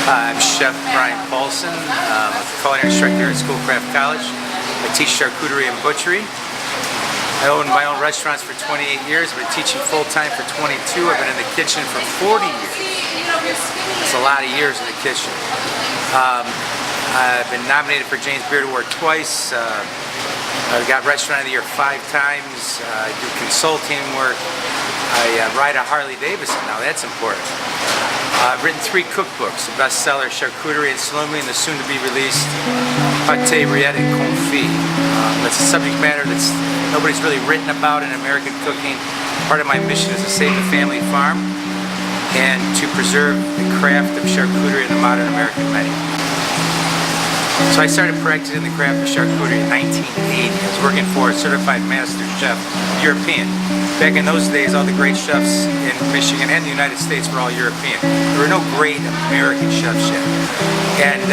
I'm Chef Brian Paulson. I'm a culinary instructor at Schoolcraft College. I teach charcuterie and butchery. I own my own restaurants for 28 years. I've been teaching full-time for 22. I've been in the kitchen for 40 years. That's a lot of years in the kitchen. I've been nominated for James Beard Award twice. I've got Restaurant of the Year 5 times. I do consulting work. I ride a Harley Davidson now. That's important. I've written 3 cookbooks, the bestseller Charcuterie and Salumi and the soon-to-be-released Pâté, Rillettes, and Confit. That's a subject matter that's nobody's really written about in American cooking. Part of my mission is to save the family farm and to preserve the craft of charcuterie in the modern American menu. So I started practicing the craft of charcuterie in 1980. I was working for a certified master chef, European. Back in those days, all the great chefs in Michigan and the United States were all European. There were no great American chefs yet. And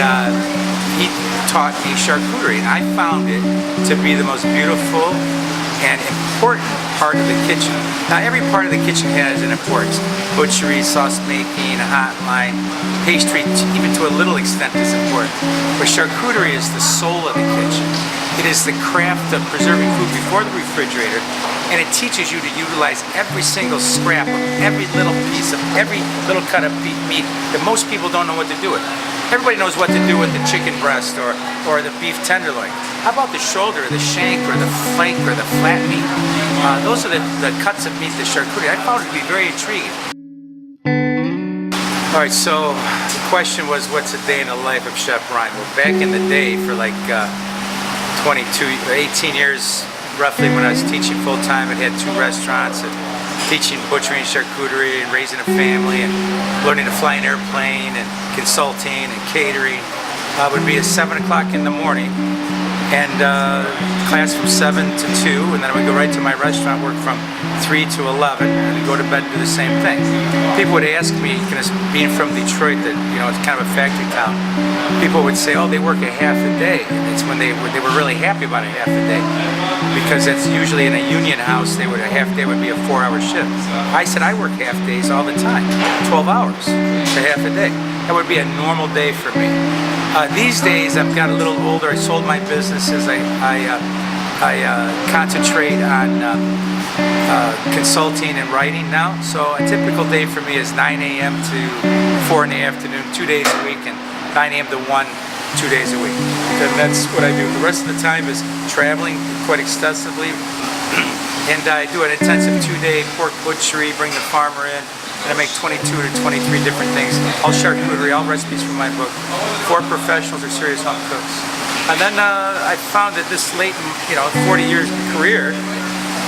he taught me charcuterie, and I found it to be the most beautiful and important part of the kitchen. Now, every part of the kitchen has an importance. Butchery, sauce making, hotline, pastry, even to a little extent is important. But charcuterie is the soul of the kitchen. It is the craft of preserving food before the refrigerator, and it teaches you to utilize every single scrap of every little piece of every little cut of meat that most people don't know what to do with. Everybody knows what to do with the chicken breast or the beef tenderloin. How about the shoulder, the shank, or the flank, or the flat meat? Those are the cuts of meat, the charcuterie. I found it to be very intriguing. All right, so the question was, what's a day in the life of Chef Brian? Well, back in the day, for like 18 years, roughly, when I was teaching full-time, I had 2 restaurants, and teaching butchery and charcuterie, and raising a family, and learning to fly an airplane, and consulting, and catering. Would be at 7 o'clock in the morning, and class from 7 to 2, and then I would go right to my restaurant, work from 3 to 11, and go to bed and do the same thing. People would ask me, being from Detroit, that it's kind of a factory town, people would say, oh, they work a half a day. And it's when they were really happy about a half a day, because that's usually in a union house. A half day would be a 4-hour shift. I said I work half days all the time, 12 hours to half a day. That would be a normal day for me. These days, I've got a little older. I sold my businesses. I concentrate on consulting and writing now. So a typical day for me is 9 a.m. to 4 in the afternoon, 2 days a week, and 9 a.m. to 1, 2 days a week. And that's what I do. The rest of the time is traveling quite extensively. And I do an intensive 2-day pork butchery, bring the farmer in, and I make 22 to 23 different things. All charcuterie, all recipes from my book, for professionals or serious home cooks. And then I found that this late, 40 years career,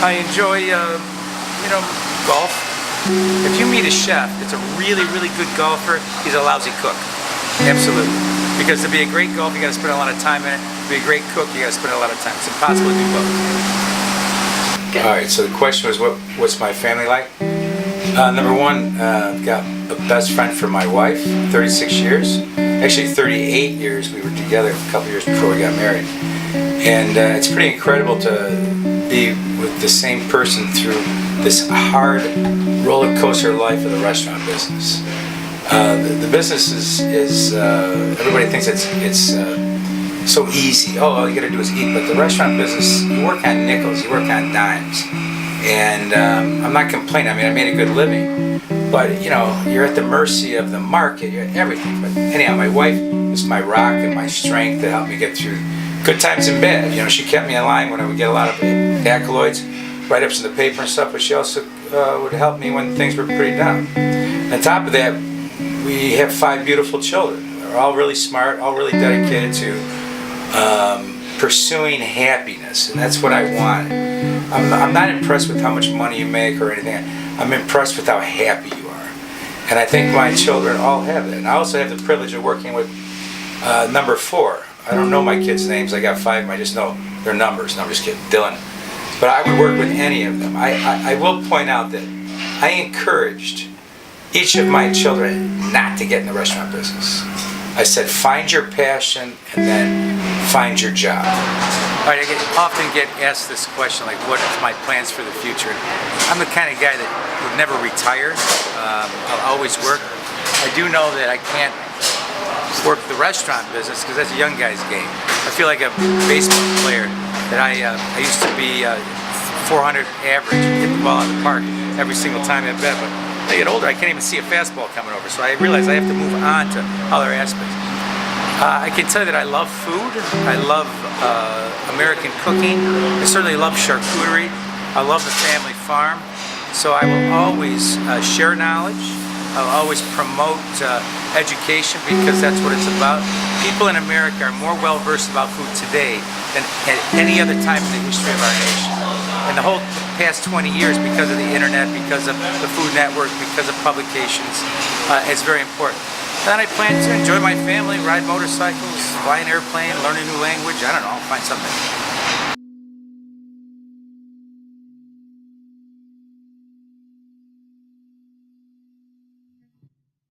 I enjoy, golf. If you meet a chef that's a really, really good golfer, he's a lousy cook. Absolutely. Because to be a great golfer, you got to spend a lot of time in it. To be a great cook, you got to spend a lot of time. It's impossible to do both. Okay. All right. So the question was, what's my family like? Number one, I've got a best friend for my wife, 36 years. Actually, 38 years. We were together a couple years before we got married. And it's pretty incredible to be with the same person through this hard roller coaster life of the restaurant business. The business is everybody thinks it's so easy. Oh, all you gotta do is eat. But the restaurant business, you work on nickels, you work on dimes. And I'm not complaining. I mean, I made a good living, but you're at the mercy of the market. You're at everything. But anyhow, my wife is my rock and my strength to help me get through good times and bad. She kept me in line when I would get a lot of accolades, write-ups in the paper and stuff. But she also would help me when things were pretty down. On top of that, we have 5 beautiful children. They're all really smart, all really dedicated to pursuing happiness, and that's what I want. I'm not impressed with how much money you make or anything. I'm impressed with how happy you are, and I think my children all have that. And I also have the privilege of working with number 4. I don't know my kids' names. I got 5 of them. I just know their numbers. No, I'm just kidding, Dylan. But I would work with any of them. I will point out that I encouraged each of my children not to get in the restaurant business. I said, find your passion and then find your job. All right, I often get asked this question, like, what are my plans for the future? I'm the kind of guy that would never retire. I'll always work. I do know that I can't work the restaurant business because that's a young guy's game. I feel like a baseball player that I used to be 400 average, hit the ball in the park every single time at bat. But as I get older, I can't even see a fastball coming over. So I realize I have to move on to other aspects. I can tell you that I love food. I love American cooking. I certainly love charcuterie. I love the family farm. So I will always share knowledge. I'll always promote education because that's what it's about. People in America are more well versed about food today than at any other time in the history of our nation. In the whole past 20 years, because of the internet, because of the Food Network, because of publications, it's very important. Then I plan to enjoy my family, ride motorcycles, fly an airplane, learn a new language. I don't know, I'll find something.